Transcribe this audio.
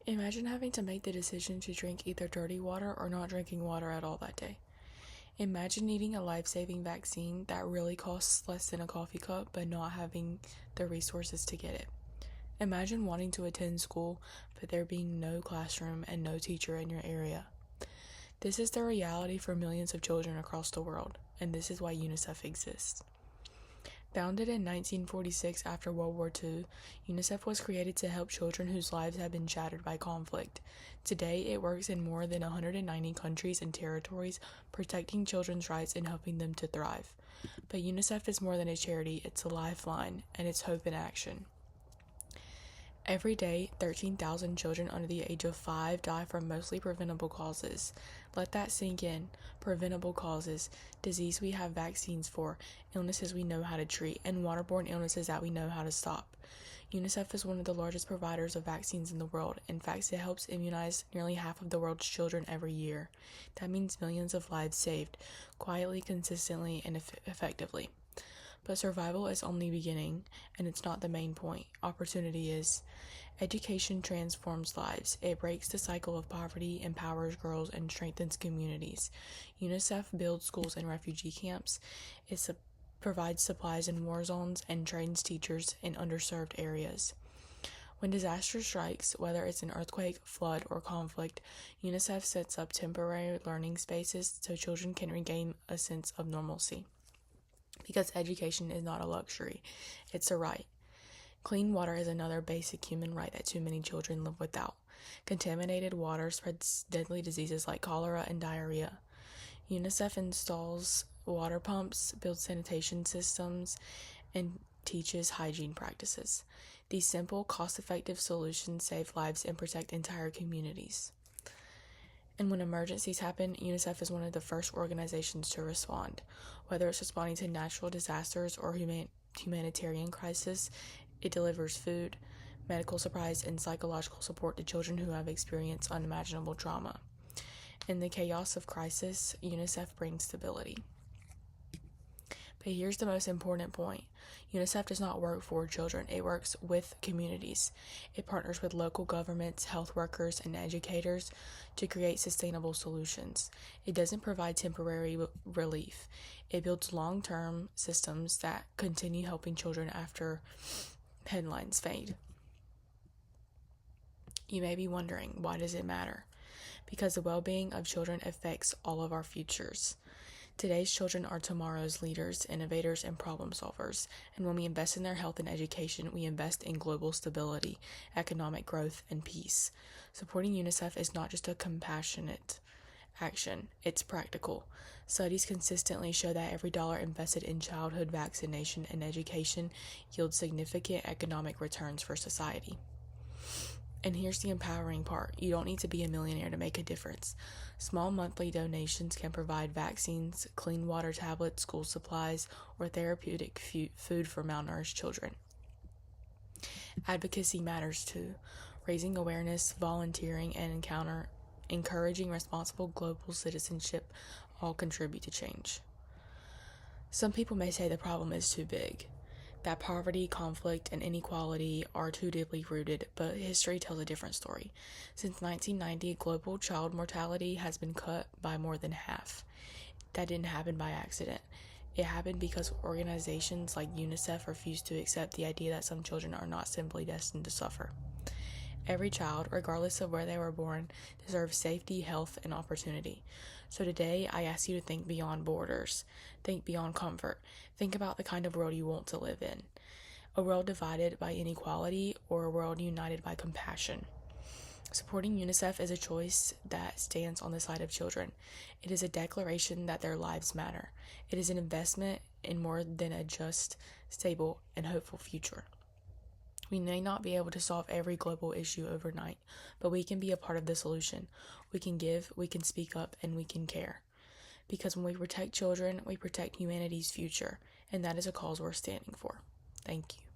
Imagine having to make the decision to drink either dirty water or not drinking water at all that day. Imagine needing a life-saving vaccine that really costs less than a coffee cup but not having the resources to get it. Imagine wanting to attend school but there being no classroom and no teacher in your area. This is the reality for millions of children across the world, and this is why UNICEF exists. Founded in 1946 after World War II, UNICEF was created to help children whose lives have been shattered by conflict. Today, it works in more than 190 countries and territories, protecting children's rights and helping them to thrive. But UNICEF is more than a charity, it's a lifeline, and it's hope in action. Every day, 13,000 children under the age of 5 die from mostly preventable causes. Let that sink in. Preventable causes, disease we have vaccines for, illnesses we know how to treat, and waterborne illnesses that we know how to stop. UNICEF is one of the largest providers of vaccines in the world. In fact, it helps immunize nearly half of the world's children every year. That means millions of lives saved, quietly, consistently, and effectively. But survival is only beginning, and it's not the main point. Opportunity is. Education transforms lives. It breaks the cycle of poverty, empowers girls, and strengthens communities. UNICEF builds schools and refugee camps. It provides supplies in war zones and trains teachers in underserved areas. When disaster strikes, whether it's an earthquake, flood, or conflict, UNICEF sets up temporary learning spaces so children can regain a sense of normalcy. Because education is not a luxury, it's a right. Clean water is another basic human right that too many children live without. Contaminated water spreads deadly diseases like cholera and diarrhea. UNICEF installs water pumps, builds sanitation systems, and teaches hygiene practices. These simple, cost-effective solutions save lives and protect entire communities. And when emergencies happen, UNICEF is one of the first organizations to respond. Whether it's responding to natural disasters or humanitarian crisis, it delivers food, medical supplies, and psychological support to children who have experienced unimaginable trauma. In the chaos of crisis, UNICEF brings stability. But here's the most important point. UNICEF does not work for children, it works with communities. It partners with local governments, health workers, and educators to create sustainable solutions. It doesn't provide temporary relief. It builds long-term systems that continue helping children after headlines fade. You may be wondering, why does it matter? Because the well-being of children affects all of our futures. Today's children are tomorrow's leaders, innovators, and problem solvers. And when we invest in their health and education, we invest in global stability, economic growth, and peace. Supporting UNICEF is not just a compassionate action, it's practical. Studies consistently show that every dollar invested in childhood vaccination and education yields significant economic returns for society. And here's the empowering part. You don't need to be a millionaire to make a difference. Small monthly donations can provide vaccines, clean water tablets, school supplies, or therapeutic food for malnourished children. Advocacy matters too. Raising awareness, volunteering, and encouraging responsible global citizenship all contribute to change. Some people may say the problem is too big, that poverty, conflict, and inequality are too deeply rooted, but history tells a different story. Since 1990, global child mortality has been cut by more than half. That didn't happen by accident. It happened because organizations like UNICEF refused to accept the idea that some children are not simply destined to suffer. Every child, regardless of where they were born, deserves safety, health, and opportunity. So today, I ask you to think beyond borders. Think beyond comfort. Think about the kind of world you want to live in. A world divided by inequality or a world united by compassion. Supporting UNICEF is a choice that stands on the side of children. It is a declaration that their lives matter. It is an investment in more than a just, stable, and hopeful future. We may not be able to solve every global issue overnight, but we can be a part of the solution. We can give, we can speak up, and we can care. Because when we protect children, we protect humanity's future, and that is a cause worth standing for. Thank you.